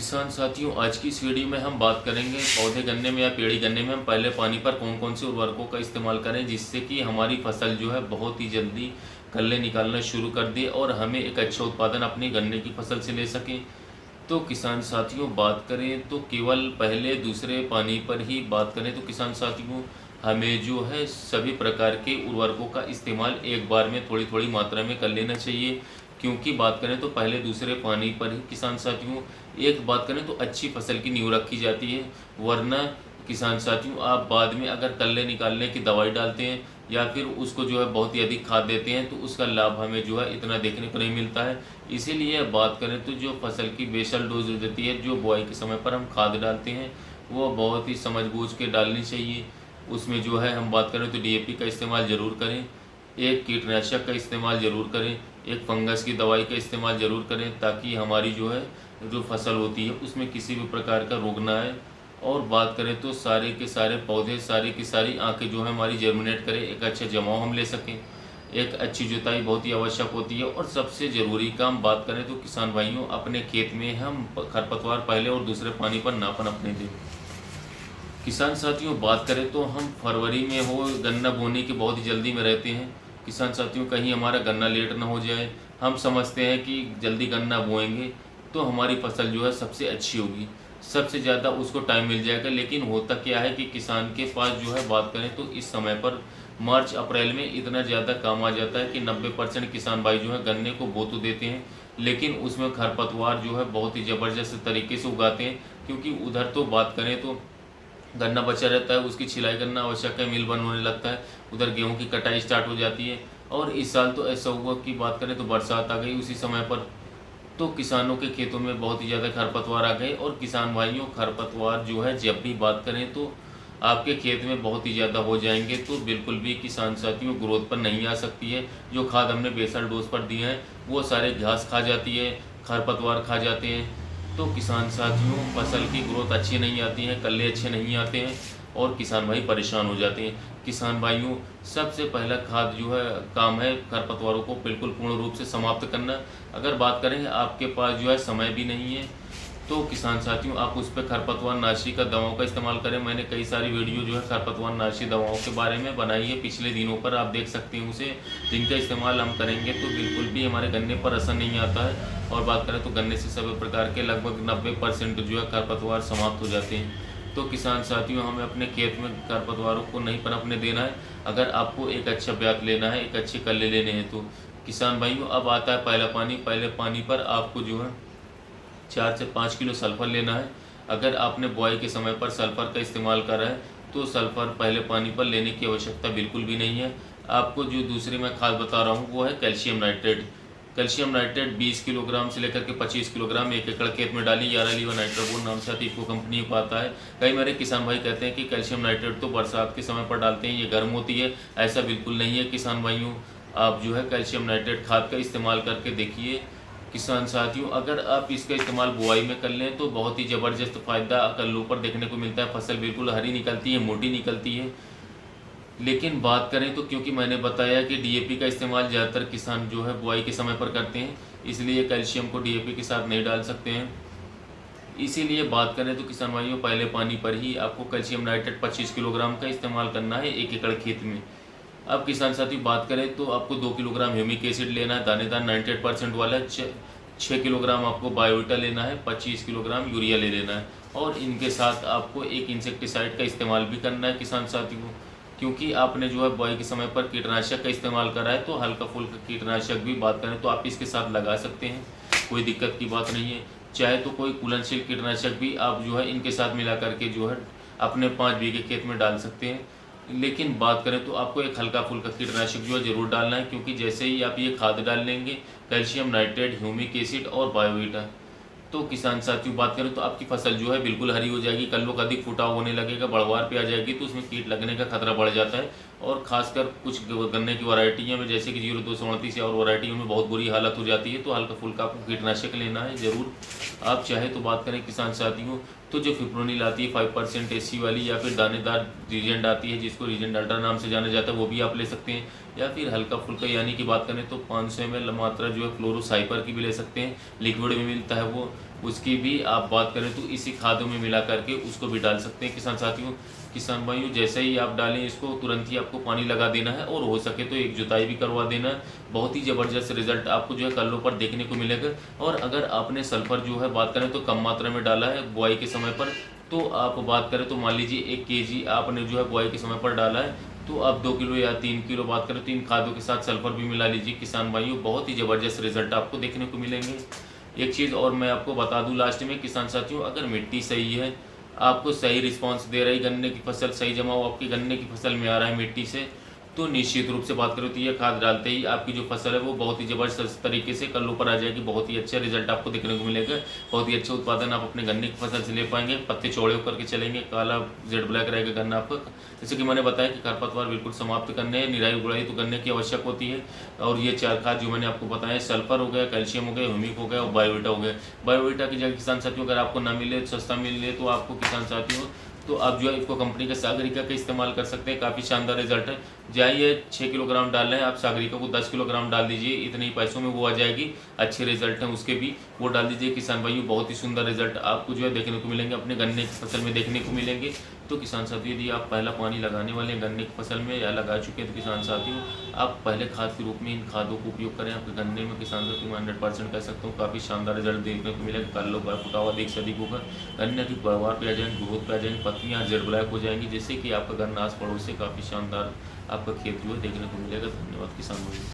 किसान साथियों, आज की इस वीडियो में हम बात करेंगे पौधे गन्ने में या पेड़ी गन्ने में हम पहले पानी पर कौन कौन से उर्वरकों का इस्तेमाल करें जिससे कि हमारी फसल जो है बहुत ही जल्दी कल्ले निकालना शुरू कर दे और हमें एक अच्छा उत्पादन अपनी गन्ने की फसल से ले सकें। तो किसान साथियों, बात करें तो केवल पहले दूसरे पानी पर ही बात करें तो किसान साथियों, हमें जो है सभी प्रकार के उर्वरकों का इस्तेमाल एक बार में थोड़ी थोड़ी मात्रा में कर लेना चाहिए। क्योंकि बात करें तो पहले दूसरे पानी पर ही किसान साथियों, एक बात करें तो अच्छी फसल की नींव रखी जाती है। वरना किसान साथियों, आप बाद में अगर कल्ले निकालने की दवाई डालते हैं या फिर उसको जो है बहुत ही अधिक खाद देते हैं तो उसका लाभ हमें जो है इतना देखने को नहीं मिलता है। इसीलिए बात करें तो जो फसल की बेसल डोज देती है, जो बुआई के समय पर हम खाद डालते हैं, वो बहुत ही समझ बूझ के डालनी चाहिए। उसमें जो है हम बात करें तो डीएपी का इस्तेमाल ज़रूर करें, एक कीटनाशक का इस्तेमाल ज़रूर करें, एक फंगस की दवाई का इस्तेमाल ज़रूर करें ताकि हमारी जो है जो फसल होती है उसमें किसी भी प्रकार का रोग ना आए। और बात करें तो सारे के सारे पौधे, सारी की सारी आँखें जो है हमारी जर्मिनेट करें, एक अच्छा जमाव हम ले सकें। एक अच्छी जुताई बहुत ही आवश्यक होती है। और सबसे ज़रूरी काम बात करें तो किसान भाइयों, अपने खेत में हम खरपतवार पहले और दूसरे पानी पर ना पनपने दें। किसान साथियों, बात करें तो हम फरवरी में हो गन्ना बोने की बहुत ही जल्दी में रहते हैं। किसान साथियों, कहीं हमारा गन्ना लेट ना हो जाए। हम समझते हैं कि जल्दी गन्ना बोएंगे तो हमारी फसल जो है सबसे अच्छी होगी, सबसे ज़्यादा उसको टाइम मिल जाएगा। लेकिन होता क्या है कि किसान के पास जो है बात करें तो इस समय पर मार्च अप्रैल में इतना ज़्यादा काम आ जाता है कि 90% किसान भाई जो है गन्ने को बो तो देते हैं, लेकिन उसमें खरपतवार जो है बहुत ही ज़बरदस्त तरीके से उगाते हैं। क्योंकि उधर तो बात करें तो गन्ना बचा रहता है, उसकी छिलाई करना आवश्यक है, मिल बंद होने लगता है, उधर गेहूं की कटाई स्टार्ट हो जाती है। और इस साल तो ऐसा हुआ कि बात करें तो बरसात आ गई उसी समय पर, तो किसानों के खेतों में बहुत ही ज़्यादा खरपतवार आ गए। और किसान भाइयों, खरपतवार जो है जब भी बात करें तो आपके खेत में बहुत ही ज़्यादा हो जाएंगे तो बिल्कुल भी किसान साथियों ग्रोथ पर नहीं आ सकती है। जो खाद हमने बेसल डोज पर दिए हैं वो सारे घास खा जाती है, खरपतवार खा जाते हैं। तो किसान साथियों, फसल की ग्रोथ अच्छी नहीं आती है, कल्ले अच्छे नहीं आते हैं और किसान भाई परेशान हो जाते हैं। किसान भाइयों, सबसे पहला खाद जो है काम है खरपतवारों को बिल्कुल पूर्ण रूप से समाप्त करना। अगर बात करें आपके पास जो है समय भी नहीं है तो किसान साथियों, आप उस पर खरपतवार नाशी का दवाओं का इस्तेमाल करें। मैंने कई सारी वीडियो जो है खरपतवार नाशी दवाओं के बारे में बनाई है पिछले दिनों पर, आप देख सकते हैं उसे, जिनका इस्तेमाल हम करेंगे तो बिल्कुल भी हमारे गन्ने पर असर नहीं आता है। और बात करें तो गन्ने से सभी प्रकार के लगभग 90% जो है खरपतवार समाप्त हो जाते हैं। तो किसान साथियों, हमें अपने खेत में खरपतवारों को नहीं पनपने देना है। अगर आपको एक अच्छा ब्यात लेना है, एक अच्छे कल्ले लेने हैं तो किसान भाइयों, अब आता है पहला पानी। पहले पानी पर आपको जो है 4 से 5 किलो सल्फ़र लेना है। अगर आपने बुआई के समय पर सल्फ़र का इस्तेमाल करा है तो सल्फ़र पहले पानी पर लेने की आवश्यकता बिल्कुल भी नहीं है। आपको जो दूसरी मैं खाद बता रहा हूँ वो है calcium nitrate. Calcium nitrate 20 kilogram से लेकर के 25 किलोग्राम 1 एकड़ खेत में डाली। यारा लीवा नाइट्रोबोन नाम से इको कंपनी को आता है। कई मेरे किसान भाई कहते हैं कि कैल्शियम नाइट्रेट तो बरसात के समय पर डालते हैं, ये गर्म होती है। ऐसा बिल्कुल नहीं है किसान भाइयों, आप जो है कैल्शियम नाइट्रेट खाद का इस्तेमाल करके देखिए। किसान साथियों, अगर आप इसका इस्तेमाल बुआई में कर लें तो बहुत ही ज़बरदस्त फ़ायदा कल्लों पर देखने को मिलता है। फसल बिल्कुल हरी निकलती है, मोटी निकलती है। लेकिन बात करें तो क्योंकि मैंने बताया कि डीएपी का इस्तेमाल ज़्यादातर किसान जो है बुआई के समय पर करते हैं, इसलिए कैल्शियम को डीएपी के साथ नहीं डाल सकते हैं। इसीलिए बात करें तो किसान भाइयों, पहले पानी पर ही आपको कैल्शियम नाइट्रेट 25 किलोग्राम का इस्तेमाल करना है 1 एकड़ खेत में। अब किसान साथी बात करें तो आपको 2 किलोग्राम ह्यूमिक एसिड लेना है, दानेदार 98% वाला। 6 किलोग्राम आपको बायोविटा लेना है, 25 किलोग्राम यूरिया ले लेना है। और इनके साथ आपको एक इंसेक्टिसाइड का इस्तेमाल भी करना है किसान साथियों। क्योंकि आपने जो है बुआई के समय पर कीटनाशक का इस्तेमाल करा है तो हल्का फुल्का कीटनाशक भी बात करें तो आप इसके साथ लगा सकते हैं, कोई दिक्कत की बात नहीं है। चाहे तो कोई कुलनशील कीटनाशक भी आप जो है इनके साथ मिला करके जो है अपने 5 बीघे खेत में डाल सकते हैं। लेकिन बात करें तो आपको एक हल्का फुल्का कीटनाशक जो है ज़रूर डालना है। क्योंकि जैसे ही आप ये खाद डाल लेंगे, कैल्शियम नाइट्रेट, ह्यूमिक एसिड और बायोवीटा, तो किसान साथियों बात करें तो आपकी फसल जो है बिल्कुल हरी हो जाएगी, कल्लों का अधिक फुटाव होने लगेगा, बढ़वार पे आ जाएगी तो उसमें कीट लगने का खतरा बढ़ जाता है। और खासकर कुछ गन्ने की वैरायटियों में जैसे कि 0238 या और वैरायटियों में बहुत बुरी हालत हो जाती है, तो हल्का फुल्का आपको कीटनाशक लेना है ज़रूर। आप चाहे तो बात करें किसान साथियों, तो जो फिप्रोनिल आती है 5% एसी वाली, या फिर दानेदार रीजेंट आती है जिसको रीजेंट अल्ट्रा नाम से जाना जाता है, वो भी आप ले सकते हैं। या फिर हल्का फुल्का यानी कि बात करें तो 500 ml मात्रा जो है क्लोरोसाइपर की भी ले सकते हैं, लिक्विड में मिलता है वो। उसकी भी आप बात करें तो इसी खादों में मिला करके उसको भी डाल सकते हैं किसान साथियों। किसान भाइयों, जैसे ही आप डालें इसको तुरंत ही आपको पानी लगा देना है और हो सके तो एक जुताई भी करवा देना है। बहुत ही ज़बरदस्त रिजल्ट आपको जो है कल्लों पर देखने को मिलेगा। और अगर आपने सल्फर जो है बात करें तो कम मात्रा में डाला है बुआई के समय पर, तो आप बात करें तो मान लीजिए 1 केजी आपने जो है बुआई के समय पर डाला है, तो आप 2 किलो या 3 किलो बात करें तो इन खादों के साथ सल्फर भी मिला लीजिए किसान भाइयों। बहुत ही ज़बरदस्त रिजल्ट आपको देखने को मिलेंगे। एक चीज़ और मैं आपको बता दूं लास्ट में किसान साथियों, अगर मिट्टी सही है, आपको सही रिस्पांस दे रही, गन्ने की फसल सही जमाव आपकी गन्ने की फसल में आ रहा है मिट्टी से, तो निश्चित रूप से बात करो तो ये खाद डालते ही आपकी जो फसल है वो बहुत ही ज़बरदस्त तरीके से कल ऊपर आ जाएगी। बहुत ही अच्छा रिजल्ट आपको देखने को मिलेगा। बहुत ही अच्छा उत्पादन आप अपने गन्ने की फसल से ले पाएंगे। पत्ते चौड़े होकर के चलेंगे, काला जेड ब्लैक रहेगा गन्ना आपका। जैसे कि मैंने बताया कि खरपतवार बिल्कुल समाप्त करने हैं, निराई गुड़ाई तो गन्ने की आवश्यक होती है। और ये 4 खाद जो मैंने आपको बताया, सल्फर हो गया, कैल्शियम हो गया, ह्यूमिक हो गया और बायोवीटा हो गया। बायोवीटा की जगह किसान साथियों अगर आपको ना मिले, सस्ता मिले, तो आपको किसान साथियों तो आप जो है इसको कंपनी का सागरिका का इस्तेमाल कर सकते हैं। काफ़ी शानदार रिजल्ट है। जाइए 6 किलोग्राम डाल रहे हैं आप, सागरिका को 10 किलोग्राम डाल दीजिए, इतने ही पैसों में वो आ जाएगी। अच्छे रिजल्ट हैं उसके भी, वो डाल दीजिए किसान भाइयों। बहुत ही सुंदर रिजल्ट आपको जो है देखने को मिलेंगे, अपने गन्ने की फसल में देखने को मिलेंगे। तो किसान साथियों, यदि आप पहला पानी लगाने वाले हैं गन्ने की फसल में या लगा चुके हैं, तो किसान साथियों आप पहले खाद के रूप में इन खादों को उपयोग करें आपके गन्ने में। किसान साथियों, मैं 100% कह सकता हूँ काफ़ी शानदार रिजल्ट देखने को मिलेगा। कल्लों पर फुटा हुआ अधिक से अधिक होगा, गन्ने की पैदावार पे आ जाएंगे, ग्रोथ पे आ जाएंगी, पत्तियाँ जेड ब्लैक हो जाएंगी, जिससे कि आपका गन्ना आस पड़ोस से काफ़ी शानदार आपका खेत जो है देखने को मिलेगा। धन्यवाद किसान भाई।